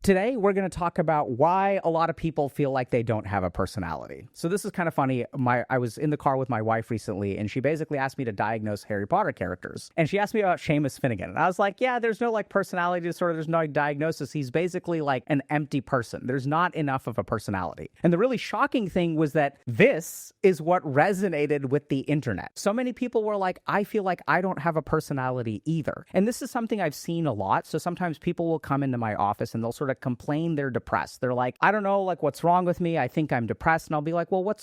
Today, we're going to talk about why a lot of people feel like they don't have a personality. So this is kind of funny. I was in the car with my wife recently, and she basically asked me to diagnose Harry Potter characters. And she asked me about Seamus Finnegan. And I was like, yeah, there's no like personality disorder. There's no diagnosis. He's basically like an empty person. There's not enough of a personality. And the really shocking thing was that this is what resonated with the internet. So many people were like, I feel like I don't have a personality either. And this is something I've seen a lot. So sometimes people will come into my office and they'll sort of complain they're depressed. They're like, I don't know, like what's wrong with me? I think I'm depressed. And I'll be like, well,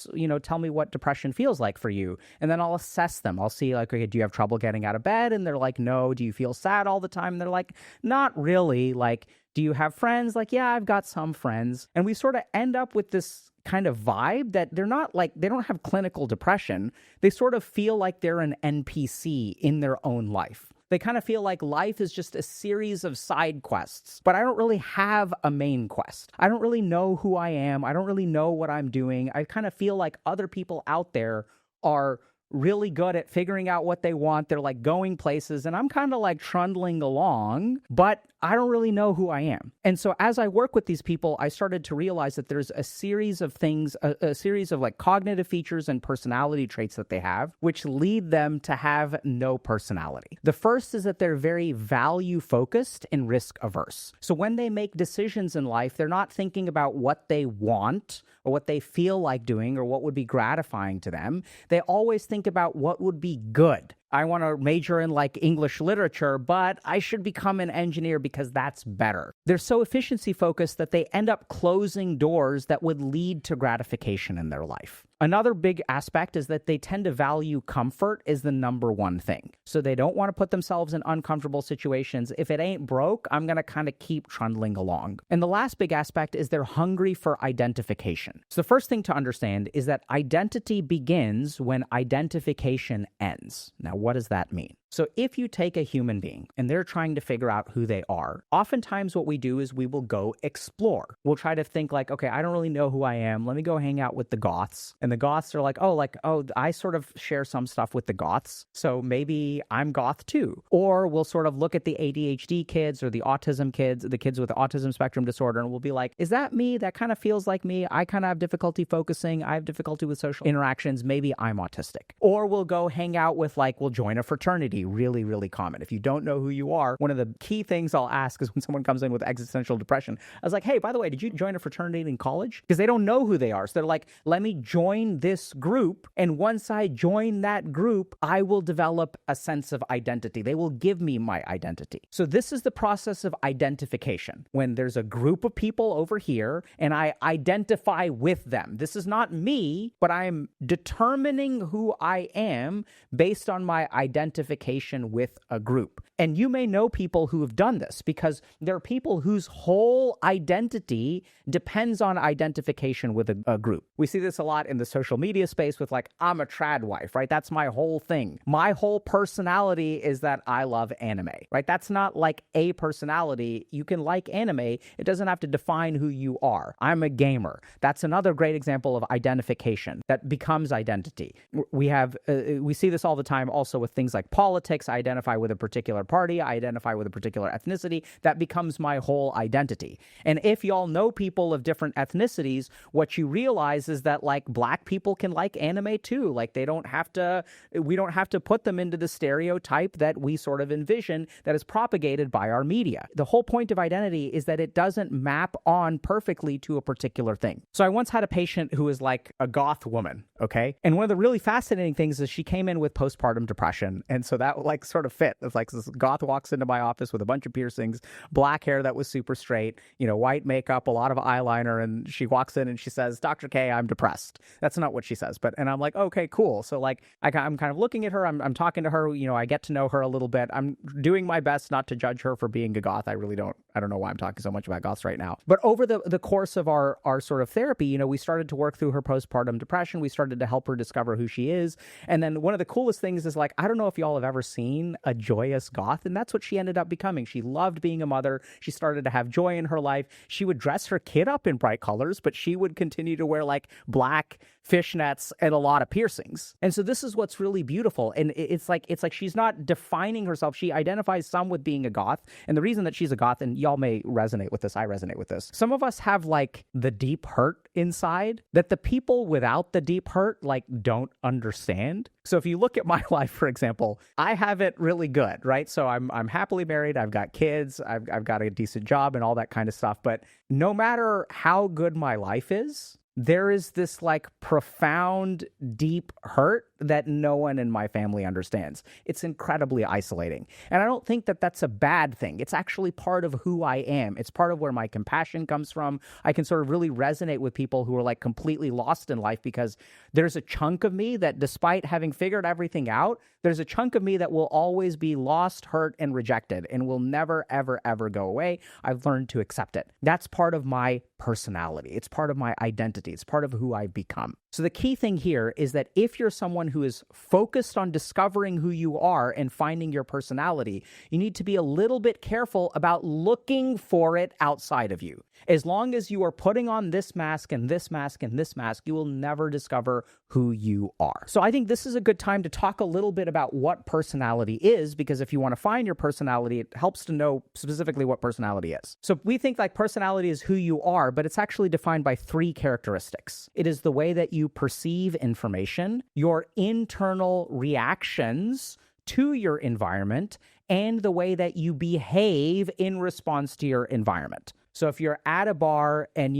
tell me what depression feels like for you. And then I'll assess them. I'll see like, okay, do you have trouble getting out of bed? And they're like, no. Do you feel sad all the time? And they're like, not really. Like, do you have friends? Like, yeah, I've got some friends. And we sort of end up with this kind of vibe that they're not like, they don't have clinical depression. They sort of feel like they're an NPC in their own life. They kind of feel like life is just a series of side quests, but I don't really have a main quest. I don't really know who I am. I don't really know what I'm doing. I kind of feel like other people out there are really good at figuring out what they want. They're like going places, and I'm kind of like trundling along, but I don't really know who I am. And so as I work with these people, I started to realize that there's a series of things, a series of like cognitive features and personality traits that they have, which lead them to have no personality. The first is that they're very value focused and risk averse. So when they make decisions in life, they're not thinking about what they want or what they feel like doing or what would be gratifying to them. They always think about what would be good. I want to major in like English literature, but I should become an engineer because that's better. They're so efficiency focused that they end up closing doors that would lead to gratification in their life. Another big aspect is that they tend to value comfort as the number one thing. So they don't want to put themselves in uncomfortable situations. If it ain't broke, I'm going to kind of keep trundling along. And the last big aspect is they're hungry for identification. So the first thing to understand is that identity begins when identification ends. Now, what does that mean? So if you take a human being and they're trying to figure out who they are, oftentimes what we do is we will go explore. We'll try to think like, okay, I don't really know who I am. Let me go hang out with the Goths. And the Goths are like, oh, I sort of share some stuff with the Goths. So maybe I'm Goth too. Or we'll sort of look at the ADHD kids or the autism kids, the kids with the autism spectrum disorder, and we'll be like, is that me? That kind of feels like me. I kind of have difficulty focusing. I have difficulty with social interactions. Maybe I'm autistic. Or we'll go hang out with we'll join a fraternity. Really, really common. If you don't know who you are, one of the key things I'll ask is when someone comes in with existential depression, I was like, hey, by the way, did you join a fraternity in college? Because they don't know who they are. So they're like, let me join this group. And once I join that group, I will develop a sense of identity. They will give me my identity. So this is the process of identification. When there's a group of people over here and I identify with them. This is not me, but I'm determining who I am based on my identification with a group. And you may know people who have done this because there are people whose whole identity depends on identification with a group. We see this a lot in the social media space with I'm a trad wife, right? That's my whole thing. My whole personality is that I love anime, right? That's not like a personality. You can like anime. It doesn't have to define who you are. I'm a gamer. That's another great example of identification that becomes identity. We see this all the time also with things like politics. I identify with a particular party. I identify with a particular ethnicity. That becomes my whole identity. And if y'all know people of different ethnicities, what you realize is that black people can like anime too. We don't have to put them into the stereotype that we sort of envision that is propagated by our media. The whole point of identity is that it doesn't map on perfectly to a particular thing. So I once had a patient who was like a goth woman, okay? And one of the really fascinating things is she came in with postpartum depression. And so that sort of fit. It's like this goth walks into my office with a bunch of piercings, black hair that was super straight, white makeup, a lot of eyeliner. And she walks in and she says, Dr. K, I'm depressed. That's not what she says. And I'm like, okay, cool. So I'm kind of looking at her. I'm talking to her. I get to know her a little bit. I'm doing my best not to judge her for being a goth. I don't know why I'm talking so much about goths right now. But over the course of our sort of therapy, we started to work through her postpartum depression. We started to help her discover who she is. And then one of the coolest things is I don't know if y'all have ever never seen a joyous goth, and that's what she ended up becoming. She loved being a mother. She started to have joy in her life. She would dress her kid up in bright colors, but she would continue to wear like black fishnets and a lot of piercings. And so this is what's really beautiful. And it's like she's not defining herself. She identifies some with being a goth. And the reason that she's a goth, and y'all may resonate with this, I resonate with this. Some of us have like the deep hurt inside that the people without the deep hurt like don't understand. So if you look at my life, for example, I have it really good, right? So I'm happily married. I've got kids. I've got a decent job and all that kind of stuff. But no matter how good my life is, there is this like profound, deep hurt that no one in my family understands. It's incredibly isolating. And I don't think that that's a bad thing. It's actually part of who I am. It's part of where my compassion comes from. I can sort of really resonate with people who are like completely lost in life because there's a chunk of me that despite having figured everything out, there's a chunk of me that will always be lost, hurt, and rejected and will never, ever, ever go away. I've learned to accept it. That's part of my personality. It's part of my identity. It's part of who I've become. So the key thing here is that if you're someone who is focused on discovering who you are and finding your personality, you need to be a little bit careful about looking for it outside of you. As long as you are putting on this mask and this mask and this mask, you will never discover who you are. So I think this is a good time to talk a little bit about what personality is, because if you want to find your personality, it helps to know specifically what personality is. So we think like personality is who you are, but it's actually defined by 3 characteristics. It is the way that you perceive information, your internal reactions to your environment, and the way that you behave in response to your environment. So if you're at a bar and,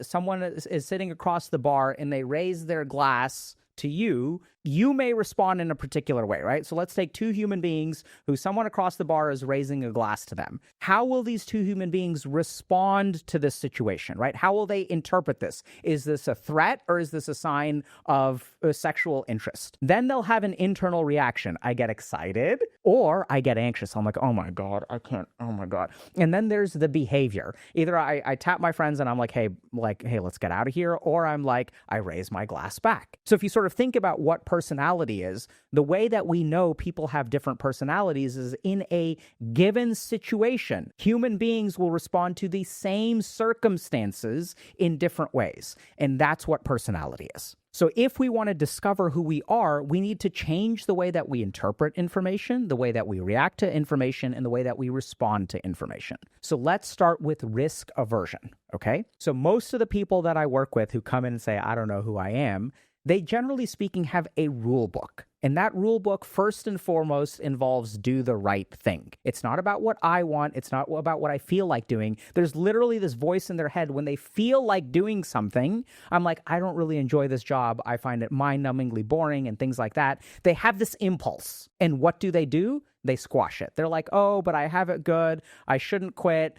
someone is sitting across the bar and they raise their glass to you, you may respond in a particular way, right? So let's take 2 human beings who someone across the bar is raising a glass to them. How will these 2 human beings respond to this situation, right? How will they interpret this? Is this a threat or is this a sign of a sexual interest? Then they'll have an internal reaction. I get excited or I get anxious. I'm like, oh my God, I can't, oh my God. And then there's the behavior. Either I tap my friends and I'm like, hey, let's get out of here. Or I'm like, I raise my glass back. So if you sort of think about what personality is, the way that we know people have different personalities is in a given situation. Human beings will respond to the same circumstances in different ways. And that's what personality is. So if we want to discover who we are, we need to change the way that we interpret information, the way that we react to information, and the way that we respond to information. So let's start with risk aversion, okay? So most of the people that I work with who come in and say, I don't know who I am, they generally speaking have a rule book. And that rule book, first and foremost, involves do the right thing. It's not about what I want. It's not about what I feel like doing. There's literally this voice in their head when they feel like doing something. I'm like, I don't really enjoy this job. I find it mind-numbingly boring and things like that. They have this impulse. And what do? They squash it. They're like, oh, but I have it good. I shouldn't quit.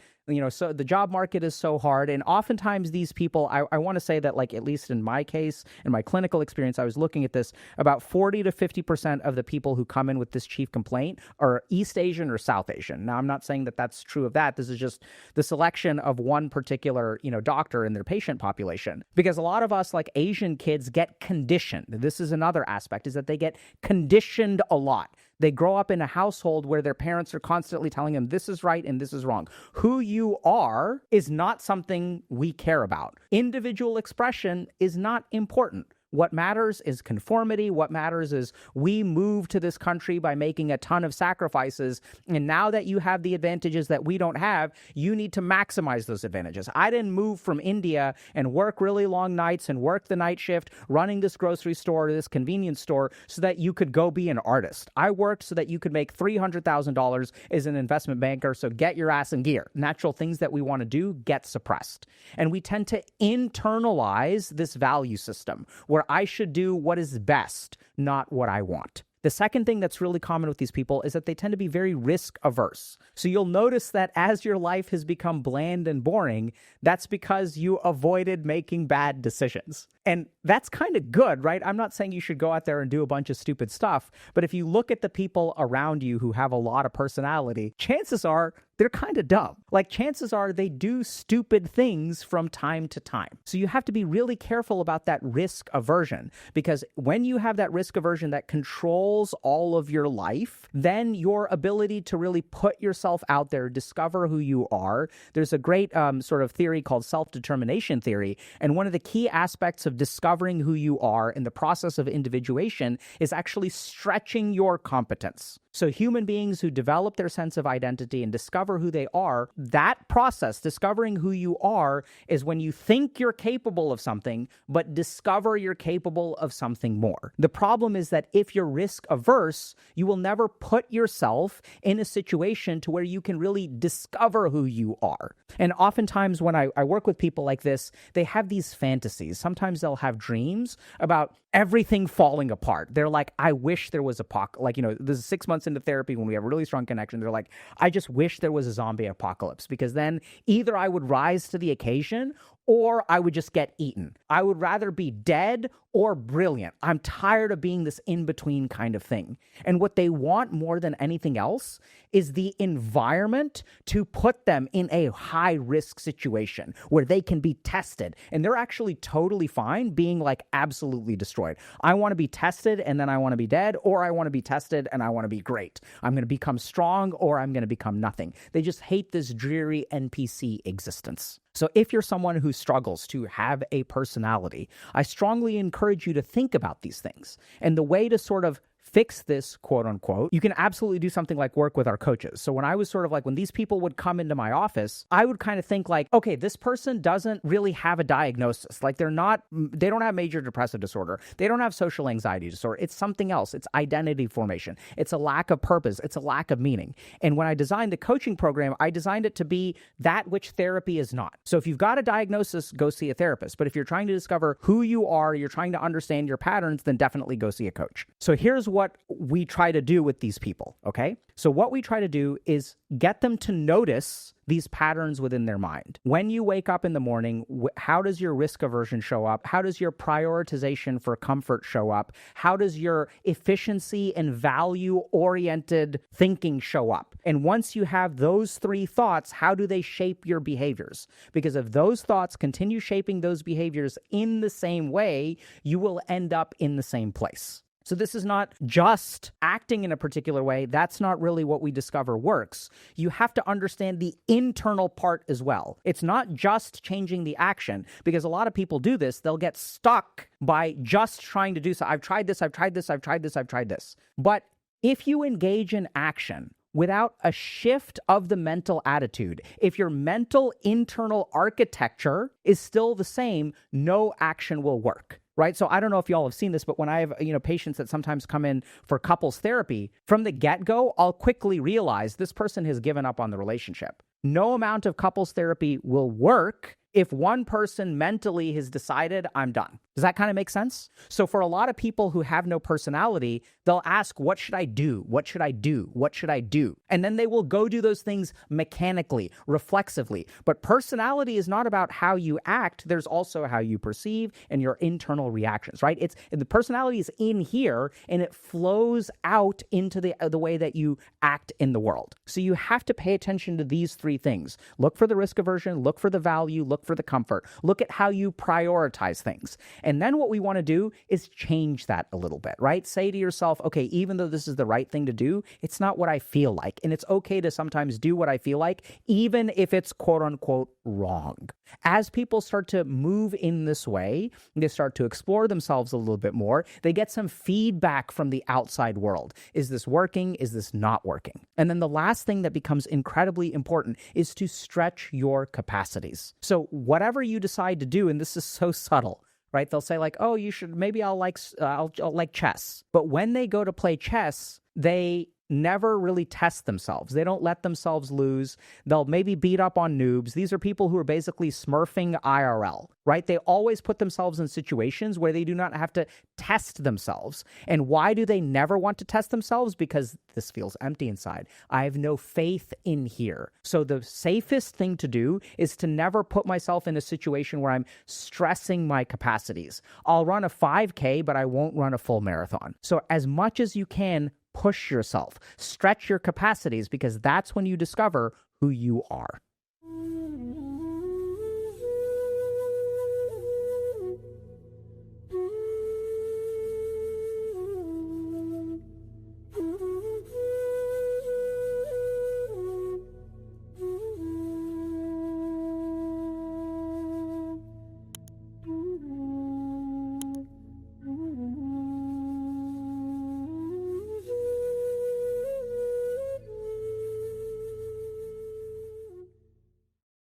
So the job market is so hard. And oftentimes these people, I want to say that, like, at least in my case, in my clinical experience, I was looking at this, about 40 to 50% of the people who come in with this chief complaint are East Asian or South Asian. Now, I'm not saying that that's true of that. This is just the selection of one particular, doctor in their patient population. Because a lot of us, like Asian kids, get conditioned. This is another aspect, is that they get conditioned a lot. They grow up in a household where their parents are constantly telling them this is right and this is wrong. Who you are is not something we care about. Individual expression is not important. What matters is conformity. What matters is we moved to this country by making a ton of sacrifices. And now that you have the advantages that we don't have, you need to maximize those advantages. I didn't move from India and work really long nights and work the night shift running this grocery store or this convenience store so that you could go be an artist. I worked so that you could make $300,000 as an investment banker. So get your ass in gear. Natural things that we want to do get suppressed. And we tend to internalize this value system where I should do what is best, not what I want. The second thing that's really common with these people is that they tend to be very risk averse. So you'll notice that as your life has become bland and boring, that's because you avoided making bad decisions. And that's kind of good, right? I'm not saying you should go out there and do a bunch of stupid stuff, but if you look at the people around you who have a lot of personality, chances are they're kind of dumb. Like, chances are they do stupid things from time to time. So you have to be really careful about that risk aversion, because when you have that risk aversion that controls all of your life, then your ability to really put yourself out there, discover who you are. There's a great sort of theory called self-determination theory. And one of the key aspects of discovering who you are in the process of individuation is actually stretching your competence. So human beings who develop their sense of identity and discover who they are, that process, discovering who you are, is when you think you're capable of something, but discover you're capable of something more. The problem is that if you're risk averse, you will never put yourself in a situation to where you can really discover who you are. And oftentimes when I work with people like this, they have these fantasies. Sometimes they'll have dreams about everything falling apart. They're like, I wish there was this is 6 months into therapy when we have a really strong connection. They're like, I just wish there was a zombie apocalypse, because then either I would rise to the occasion or I would just get eaten. I would rather be dead or brilliant. I'm tired of being this in-between kind of thing. And what they want more than anything else is the environment to put them in a high-risk situation where they can be tested. And they're actually totally fine being like absolutely destroyed. I want to be tested and then I want to be dead, or I want to be tested and I want to be great. I'm going to become strong or I'm going to become nothing. They just hate this dreary NPC existence. So if you're someone who struggles to have a personality, I strongly encourage you to think about these things. And the way to sort of fix this, quote unquote, you can absolutely do something like work with our coaches. So when I was sort of like, when these people would come into my office, I would kind of think like, okay, this person doesn't really have a diagnosis. Like they don't have major depressive disorder. They don't have social anxiety disorder. It's something else. It's identity formation. It's a lack of purpose. It's a lack of meaning. And when I designed the coaching program, I designed it to be that which therapy is not. So if you've got a diagnosis, go see a therapist. But if you're trying to discover who you are, you're trying to understand your patterns, then definitely go see a coach. So here's what we try to do with these people, okay? So what we try to do is get them to notice these patterns within their mind. When you wake up in the morning, how does your risk aversion show up? How does your prioritization for comfort show up? How does your efficiency and value-oriented thinking show up? And once you have those three thoughts, how do they shape your behaviors? Because if those thoughts continue shaping those behaviors in the same way, you will end up in the same place. So this is not just acting in a particular way. That's not really what we discover works. You have to understand the internal part as well. It's not just changing the action, because a lot of people do this. They'll get stuck by just trying to do so. I've tried this. But if you engage in action without a shift of the mental attitude, if your mental internal architecture is still the same, no action will work. Right? So I don't know if y'all have seen this, but when I have, patients that sometimes come in for couples therapy, from the get-go, I'll quickly realize this person has given up on the relationship. No amount of couples therapy will work if one person mentally has decided, I'm done. Does that kind of make sense? So for a lot of people who have no personality, they'll ask, what should I do? What should I do? What should I do? And then they will go do those things mechanically, reflexively. But personality is not about how you act. There's also how you perceive and your internal reactions, right? The personality is in here and it flows out into the way that you act in the world. So you have to pay attention to these three things. Look for the risk aversion, look for the value, look for the comfort, look at how you prioritize things. And then what we want to do is change that a little bit, right? Say to yourself, okay, even though this is the right thing to do, it's not what I feel like. And it's okay to sometimes do what I feel like, even if it's quote unquote wrong. As people start to move in this way, they start to explore themselves a little bit more. They get some feedback from the outside world. Is this working? Is this not working? And then the last thing that becomes incredibly important is to stretch your capacities. So whatever you decide to do, and this is so subtle, right? They'll say like, oh, you should, maybe I'll like chess. But when they go to play chess, they never really test themselves. They don't let themselves lose. They'll maybe beat up on noobs. These are people who are basically smurfing IRL, right? They always put themselves in situations where they do not have to test themselves. And why do they never want to test themselves? Because this feels empty inside. I have no faith in here. So the safest thing to do is to never put myself in a situation where I'm stressing my capacities. I'll run a 5K, but I won't run a full marathon. So as much as you can, push yourself, stretch your capacities, because that's when you discover who you are.